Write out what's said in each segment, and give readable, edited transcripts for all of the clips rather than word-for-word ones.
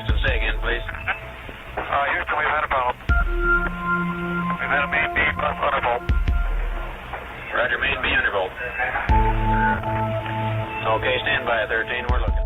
Houston, say again, please. Houston, we've had a problem. We've had a main B plus undervolt. Roger, main B undervolt. Okay, stand by, 13, we're looking.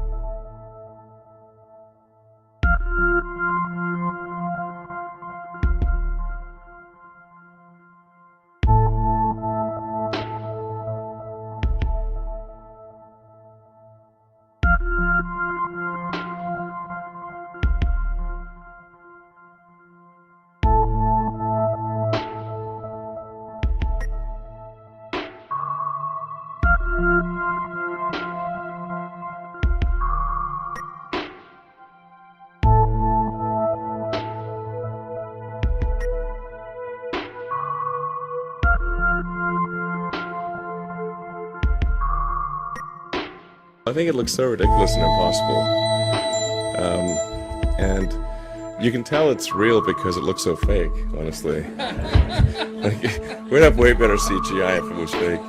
I think it looks so ridiculous and impossible. And you can tell it's real because it looks so fake, honestly. Like, we'd have way better CGI if it was fake.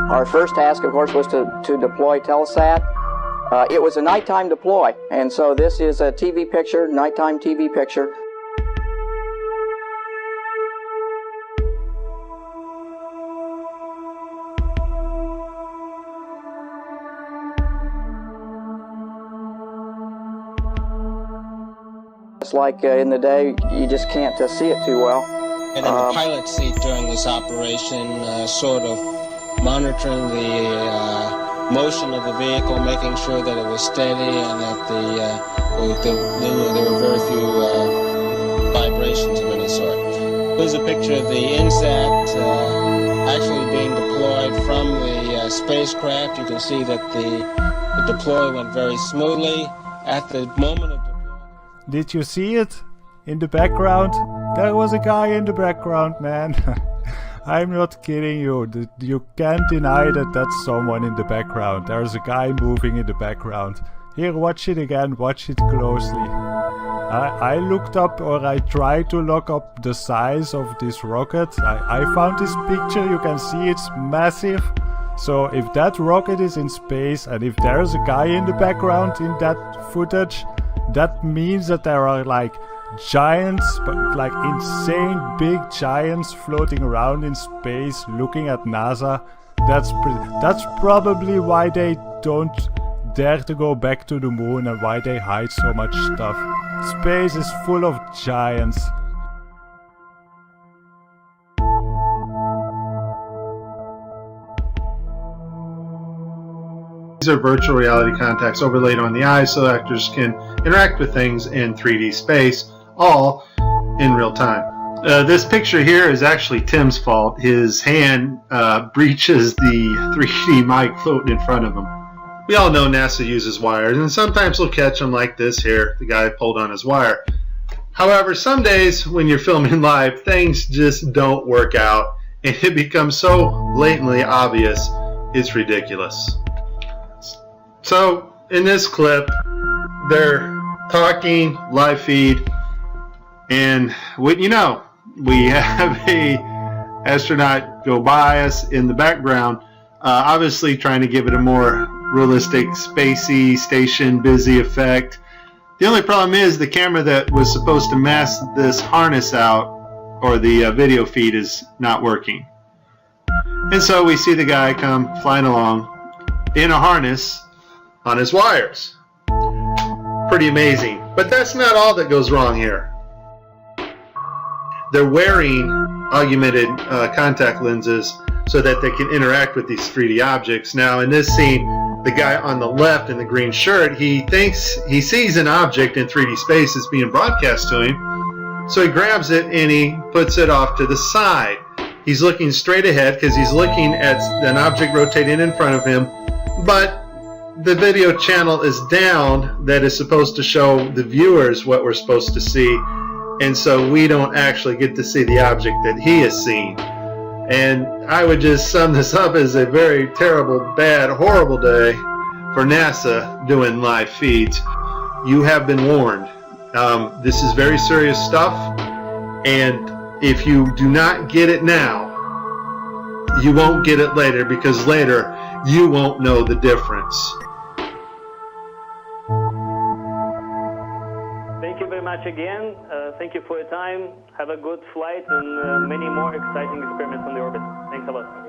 Our first task, of course, was to deploy Telesat. It was a nighttime deploy, and so this is a TV picture, nighttime TV picture. It's like in the day, you just can't see it too well. And in the pilot seat during this operation, sort of monitoring the motion of the vehicle, making sure that it was steady and that there were very few vibrations of any sort. Here's a picture of the INSAT actually being deployed from the spacecraft. You can see that the deploy went very smoothly. At the moment of deploy... Did you see it? In the background? There was a guy in the background, man. I'm not kidding you. You can't deny that that's someone in the background. There's a guy moving in the background. Here, watch it again. Watch it closely. I looked up, or I tried to look up the size of this rocket. I found this picture. You can see it's massive. So if that rocket is in space and if there's a guy in the background in that footage, that means that there are like giants, but like insane big giants floating around in space looking at NASA. That's probably why they don't dare to go back to the moon and why they hide so much stuff. Space is full of giants. These are virtual reality contacts overlaid on the eyes so actors can interact with things in 3D space, all in real time. This picture here is actually Tim's fault. His hand breaches the 3D mic floating in front of him. We all know NASA uses wires, and sometimes they'll catch them like this here. The guy pulled on his wire. However, some days when you're filming live, things just don't work out, and it becomes so blatantly obvious, it's ridiculous. So, in this clip, they're talking, live feed, and wouldn't you know, we have a astronaut go by us in the background, obviously trying to give it a more realistic, spacey, station busy effect. The only problem is the camera that was supposed to mask this harness out, or the video feed, is not working. And so we see the guy come flying along in a harness on his wires. Pretty amazing. But that's not all that goes wrong here. They're wearing augmented contact lenses so that they can interact with these 3D objects. Now in this scene, the guy on the left in the green shirt, he thinks he sees an object in 3D space that's being broadcast to him. So he grabs it and he puts it off to the side. He's looking straight ahead because he's looking at an object rotating in front of him, but the video channel is down that is supposed to show the viewers what we're supposed to see, and so we don't actually get to see the object that he is seeing. And I would just sum this up as a very terrible, bad, horrible day for NASA doing live feeds. You have been warned. This is very serious stuff, and if you do not get it now, you won't get it later, because later you won't know the difference. Thank you very much again. Thank you for your time. Have a good flight and many more exciting experiments on the orbit. Thanks a lot.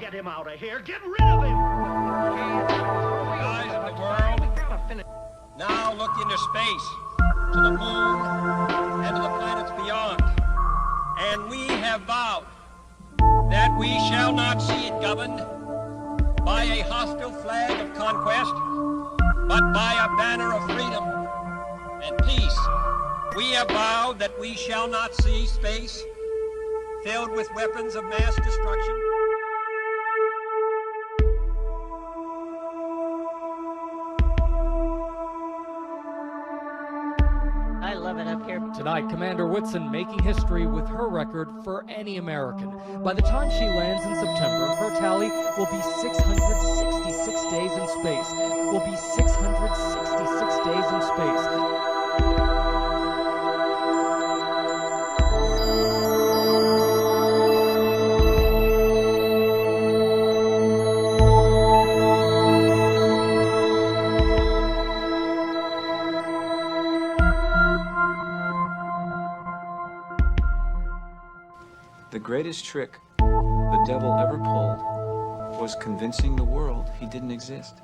Get him out of here! Get rid of him! Guys of the world, now look into space, to the moon, and to the planets beyond. And we have vowed that we shall not see it governed by a hostile flag of conquest, but by a banner of freedom and peace. We have vowed that we shall not see space filled with weapons of mass destruction. I love it up here. Tonight, Commander Whitson making history with her record for any American. By the time she lands in September, her tally will be 666 days in space. Will be 666 days in space. The greatest trick the devil ever pulled was convincing the world he didn't exist.